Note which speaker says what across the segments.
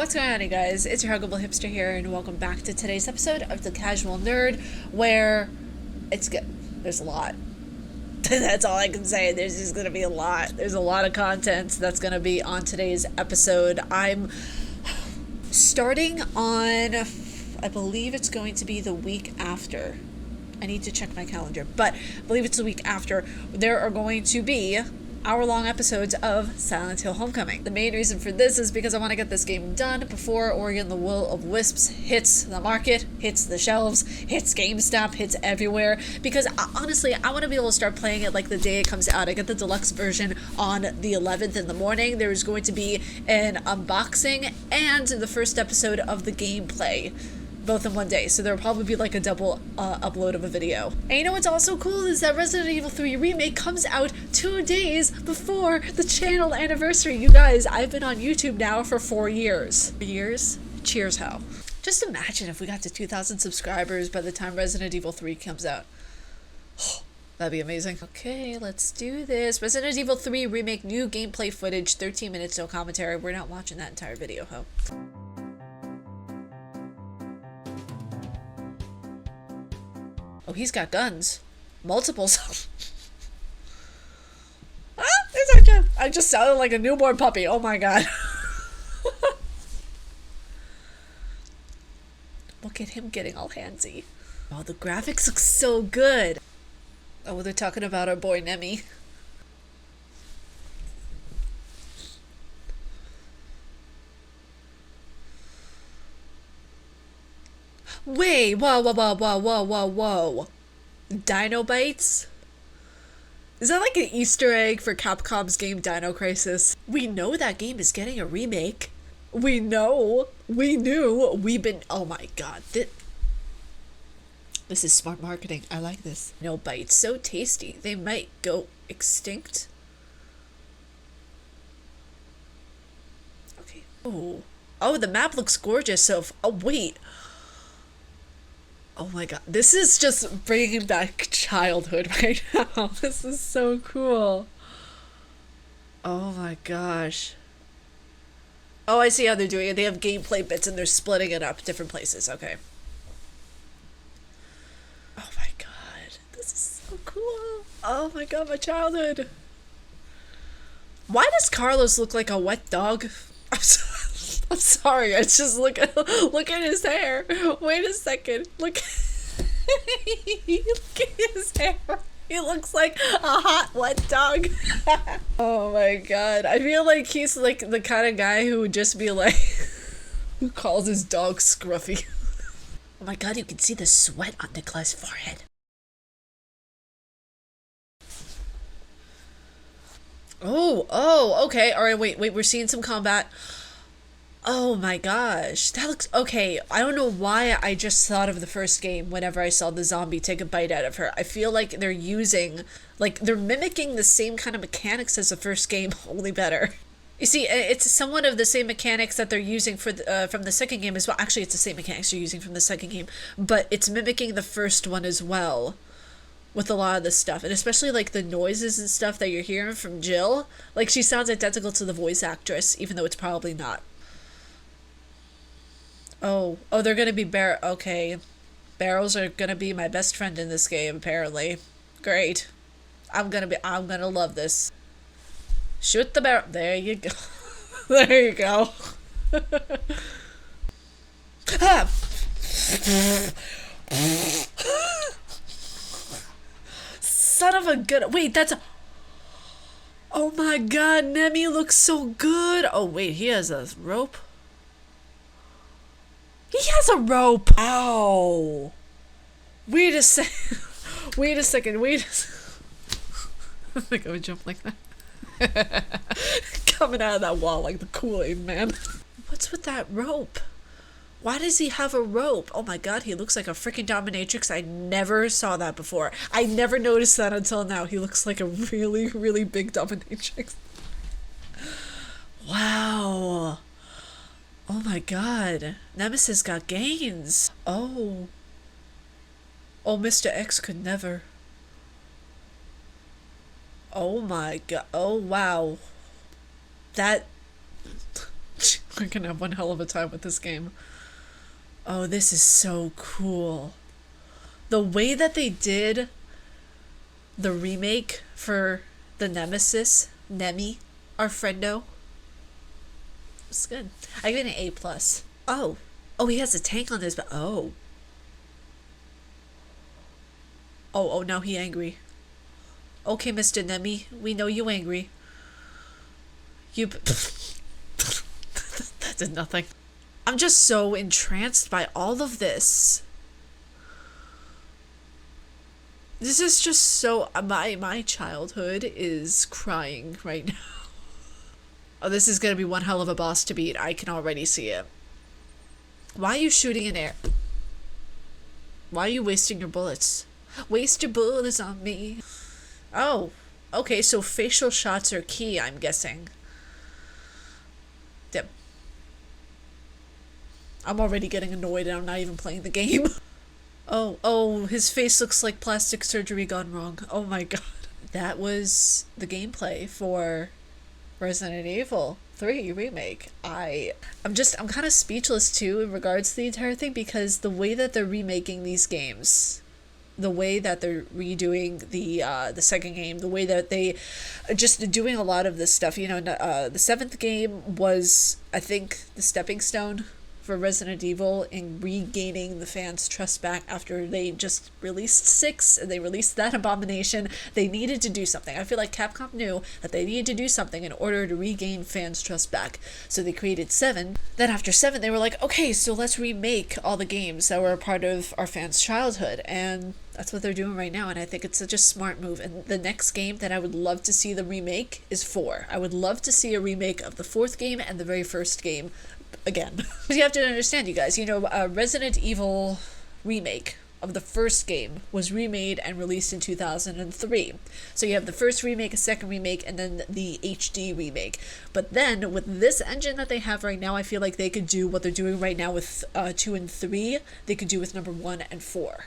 Speaker 1: What's going on, you guys? It's your Huggable Hipster here, and welcome back to today's episode of The Casual Nerd, where it's good. There's a lot. That's all I can say. There's just going to be a lot. There's a lot of content that's going to be on today's episode. I'm starting on, I believe it's going to be the week after. I need to check my calendar, but I believe it's the week after. There are going to be hour-long episodes of Silent Hill Homecoming. The main reason for this is because I want to get this game done before Ori and the Will of Wisps hits the market, hits the shelves, hits GameStop, hits everywhere, because honestly, I want to be able to start playing it like the day it comes out. I get the deluxe version on the 11th in the morning. There's going to be an unboxing and the first episode of the gameplay, both in one day, so there'll probably be like a double upload of a video. And you know what's also cool is that Resident Evil 3 Remake comes out 2 days before the channel anniversary. You guys, I've been on YouTube now for 4 years. 4 years? Cheers, how? Just imagine if we got to 2,000 subscribers by the time Resident Evil 3 comes out. That'd be amazing. Okay, let's do this. Resident Evil 3 Remake, new gameplay footage, 13 minutes, no commentary. We're not watching that entire video, ho. Oh, he's got guns. Multiples. I just sounded like a newborn puppy. Oh my god. Look at him getting all handsy. Oh, the graphics look so good. Oh, they're talking about our boy Nemi. Wait, whoa. Dino Bites? Is that like an Easter egg for Capcom's game Dino Crisis? We know that game is getting a remake. We know. We knew. We've been... Oh my god. This is smart marketing. I like this. Dino Bites. So tasty. They might go extinct. Okay. Oh, the map looks gorgeous. So... Oh, wait. Oh my god, this is just bringing back childhood right now. This is so cool. Oh my gosh. Oh, I see how they're doing it. They have gameplay bits and they're splitting it up different places. Okay. Oh my god, this is so cool. Oh my god, my childhood. Why does Carlos look like a wet dog? I'm sorry, I just look at his hair. Wait a second. Look at his hair. He looks like a hot wet dog. Oh my god. I feel like he's like the kind of guy who would just be like who calls his dog Scruffy. Oh my god, you can see the sweat on Nikolai's forehead. Oh, okay. Alright, wait, we're seeing some combat. Oh my gosh, that looks okay. I don't know why I just thought of the first game whenever I saw the zombie take a bite out of her. I feel like they're mimicking the same kind of mechanics as the first game, only better. You see, it's somewhat of the same mechanics that they're using for from the second game as well. Actually, it's the same mechanics they're using from the second game, but it's mimicking the first one as well with a lot of this stuff, and especially like the noises and stuff that you're hearing from Jill. Like, she sounds identical to the voice actress, even though it's probably not. Oh, they're gonna be okay. Barrels are gonna be my best friend in this game, apparently. Great. I'm gonna love this. Shoot the barrel. There you go. There you go. Ah! Son of a good... Wait, that's... Oh my god, Nemi looks so good. Oh wait, he has a rope. He has a rope! Ow! Wait a second. Wait a second. I think I would jump like that. Coming out of that wall like the Kool-Aid man. What's with that rope? Why does he have a rope? Oh my god, he looks like a freaking dominatrix. I never saw that before. I never noticed that until now. He looks like a really, really big dominatrix. Wow. Oh my god. Nemesis got gains. Oh. Oh, Mr. X could never. Oh my god. Oh wow. That We're gonna have one hell of a time with this game. Oh, this is so cool. The way that they did the remake for the Nemesis, Nemi, our friendo. It's good. I give it an A plus. Oh. Oh, he has a tank on his back. Oh. Oh, now he angry. Okay, Mr. Nemi, we know you angry. You... That did nothing. I'm just so entranced by all of this. This is just so... My childhood is crying right now. Oh, this is gonna be one hell of a boss to beat. I can already see it. Why are you shooting in air? Why are you wasting your bullets? Waste your bullets on me. Oh, okay, so facial shots are key, I'm guessing. Yep. I'm already getting annoyed and I'm not even playing the game. Oh, his face looks like plastic surgery gone wrong. Oh my god. That was the gameplay for Resident Evil 3 Remake. I'm kind of speechless too in regards to the entire thing, because the way that they're remaking these games, the way that they're redoing the second game, the way that they are just doing a lot of this stuff. You know, the seventh game was, I think, the stepping stone for Resident Evil in regaining the fans' trust back after they just released 6 and they released that abomination. They needed to do something. I feel like Capcom knew that they needed to do something in order to regain fans' trust back. So they created 7. Then after 7, they were like, okay, so let's remake all the games that were a part of our fans' childhood. And that's what they're doing right now, and I think it's such a smart move. And the next game that I would love to see the remake is 4. I would love to see a remake of the 4th game and the very first game again. Because you have to understand, you guys, Resident Evil remake of the first game was remade and released in 2003. So you have the first remake, a second remake, and then the HD remake. But then with this engine that they have right now, I feel like they could do what they're doing right now with 2 and 3, they could do with number 1 and 4.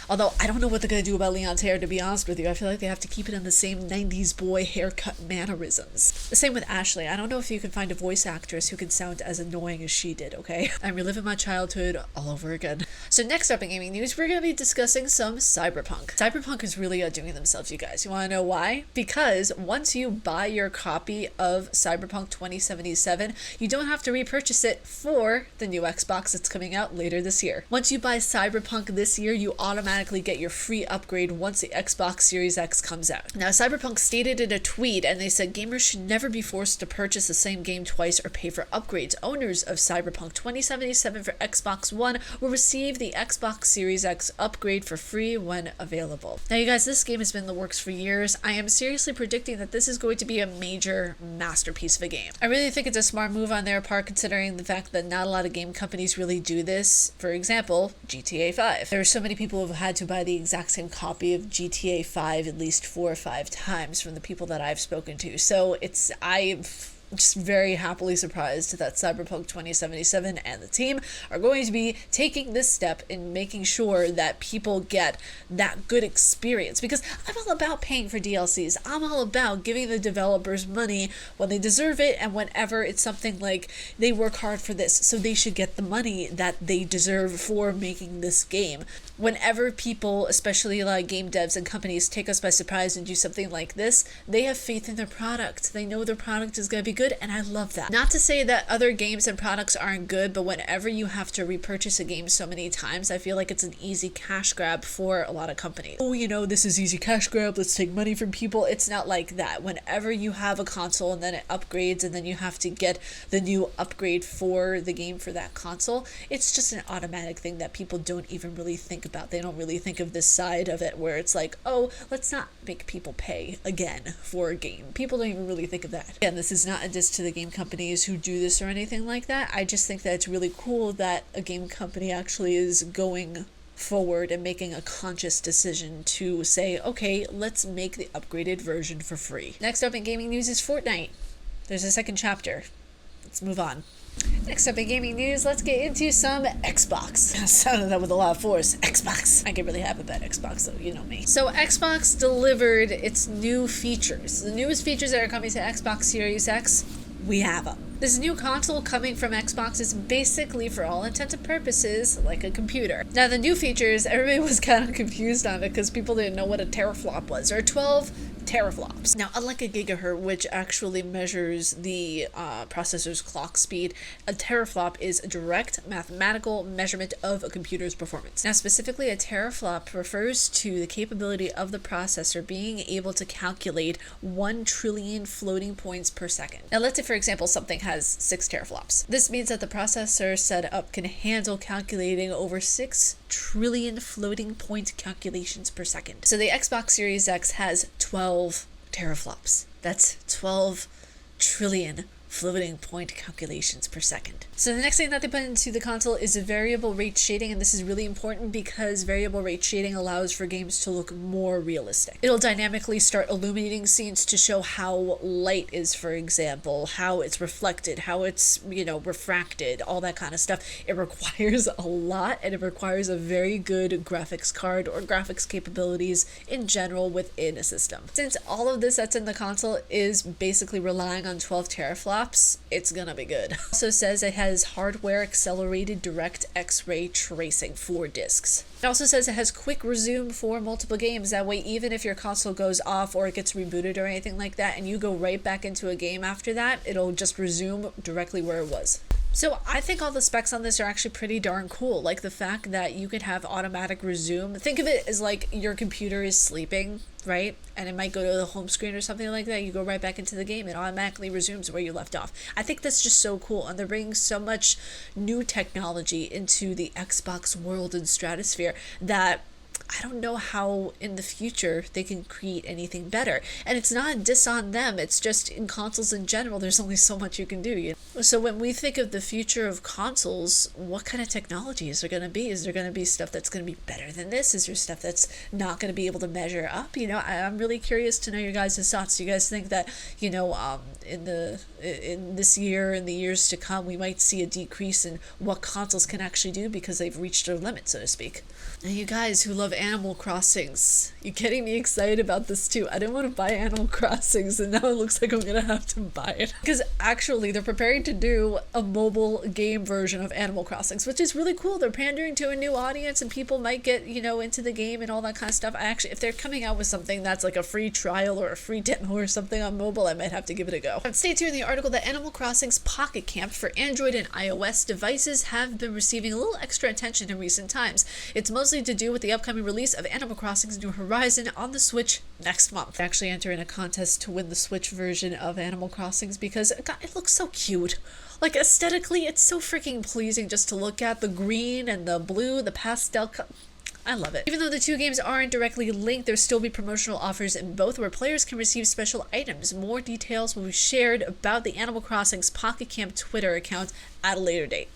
Speaker 1: Although, I don't know what they're going to do about Leon's hair, to be honest with you. I feel like they have to keep it in the same 90s boy haircut mannerisms. The same with Ashley. I don't know if you can find a voice actress who can sound as annoying as she did, okay? I'm reliving my childhood all over again. So next up in gaming news, we're going to be discussing some Cyberpunk. Cyberpunk is really outdoing themselves, you guys. You want to know why? Because once you buy your copy of Cyberpunk 2077, you don't have to repurchase it for the new Xbox that's coming out later this year. Once you buy Cyberpunk this year, you automatically get your free upgrade once the Xbox Series X comes out. Now, Cyberpunk stated in a tweet, and they said gamers should never be forced to purchase the same game twice or pay for upgrades. Owners of Cyberpunk 2077 for Xbox One will receive the Xbox Series X upgrade for free when available. Now, you guys, this game has been in the works for years. I am seriously predicting that this is going to be a major masterpiece of a game. I really think it's a smart move on their part, considering the fact that not a lot of game companies really do this. For example, GTA 5. There are so many people who have had to buy the exact same copy of GTA 5 at least 4 or 5 times from the people that I've spoken to. So I'm just very happily surprised that Cyberpunk 2077 and the team are going to be taking this step in making sure that people get that good experience, because I'm all about paying for DLCs. I'm all about giving the developers money when they deserve it, and whenever it's something like they work hard for this, so they should get the money that they deserve for making this game. Whenever people, especially like game devs and companies, take us by surprise and do something like this, they have faith in their product. They know their product is going to be good, and I love that. Not to say that other games and products aren't good, but whenever you have to repurchase a game so many times, I feel like it's an easy cash grab for a lot of companies. Oh, this is easy cash grab, let's take money from people. It's not like that. Whenever you have a console and then it upgrades and then you have to get the new upgrade for the game for that console, it's just an automatic thing that people don't even really think about. They don't really think of this side of it where it's like, oh, let's not make people pay again for a game. People don't even really think of that. Again, this is not a diss to the game companies who do this or anything like that. I just think that it's really cool that a game company actually is going forward and making a conscious decision to say, okay, let's make the upgraded version for free. Next up in gaming news is Fortnite. There's a second chapter. Let's move on. Next up in gaming news, let's get into some Xbox. I sounded that with a lot of force. Xbox. I get really happy about Xbox, though, you know me. So Xbox delivered its new features. The newest features that are coming to Xbox Series X, we have them. This new console coming from Xbox is basically, for all intents and purposes, like a computer. Now, the new features, everybody was kind of confused on it because people didn't know what a teraflop was. There are 12 teraflops. Now, unlike a gigahertz, which actually measures the processor's clock speed, a teraflop is a direct mathematical measurement of a computer's performance. Now, specifically, a teraflop refers to the capability of the processor being able to calculate 1 trillion floating points per second. Now, let's say, for example, something has 6 teraflops. This means that the processor setup can handle calculating over 6 trillion floating point calculations per second. So the Xbox Series X has 12 teraflops. That's 12 trillion floating point calculations per second. So the next thing that they put into the console is variable rate shading, and this is really important because variable rate shading allows for games to look more realistic. It'll dynamically start illuminating scenes to show how light is, for example, how it's reflected, how it's, refracted, all that kind of stuff. It requires a lot, and it requires a very good graphics card or graphics capabilities in general within a system. Since all of this that's in the console is basically relying on 12 teraflops, it's gonna be good. It also says it has hardware accelerated direct X-ray tracing for discs. It also says it has quick resume for multiple games. That way, even if your console goes off or it gets rebooted or anything like that, and you go right back into a game after that, it'll just resume directly where it was. So I think all the specs on this are actually pretty darn cool. Like the fact that you could have automatic resume. Think of it as like your computer is sleeping, right? And it might go to the home screen or something like that. You go right back into the game. It automatically resumes where you left off. I think that's just so cool. And they're bringing so much new technology into the Xbox world and stratosphere that I don't know how in the future they can create anything better. And it's not a diss on them. It's just in consoles in general, there's only so much you can do. So when we think of the future of consoles, what kind of technology is there going to be? Is there going to be stuff that's going to be better than this? Is there stuff that's not going to be able to measure up? I'm really curious to know your guys' thoughts. Do you guys think that, in this year and the years to come, we might see a decrease in what consoles can actually do because they've reached their limit, so to speak? And you guys who love Animal Crossings, you're getting me excited about this too. I didn't want to buy Animal Crossings, and now it looks like I'm gonna have to buy it. Because actually, they're preparing to do a mobile game version of Animal Crossings, which is really cool. They're pandering to a new audience, and people might get, into the game and all that kind of stuff. If they're coming out with something that's like a free trial or a free demo or something on mobile, I might have to give it a go. It states here in the article that Animal Crossing's Pocket Camp for Android and iOS devices have been receiving a little extra attention in recent times. It's mostly to do with the upcoming release of Animal Crossing's New Horizon on the Switch next month. I actually enter in a contest to win the Switch version of Animal Crossings because it looks so cute. Like aesthetically, it's so freaking pleasing just to look at. The green and the blue, the pastel I love it. Even though the two games aren't directly linked, there'll still be promotional offers in both where players can receive special items. More details will be shared about the Animal Crossing's Pocket Camp Twitter account at a later date.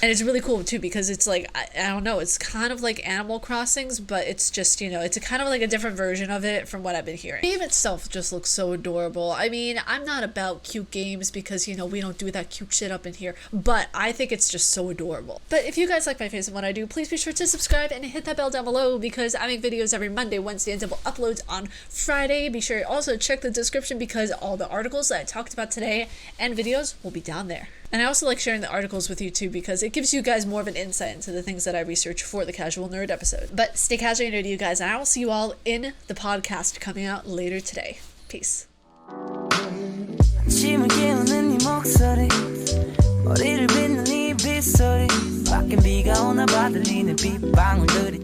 Speaker 1: And it's really cool too because it's like, I don't know, it's kind of like Animal Crossings, but it's just, it's a kind of like a different version of it from what I've been hearing. The game itself just looks so adorable. I mean, I'm not about cute games because, we don't do that cute shit up in here, but I think it's just so adorable. But if you guys like my face and what I do, please be sure to subscribe and hit that bell down below because I make videos every Monday, Wednesday, and double uploads on Friday. Be sure to also check the description because all the articles that I talked about today and videos will be down there. And I also like sharing the articles with you too because it gives you guys more of an insight into the things that I research for the Casual Nerd episode. But stay casually nerdy, you guys, and I will see you all in the podcast coming out later today. Peace. 머리를 빗는 이 빗소리 밖엔 비가 오나 봐 들리는 빗방울들이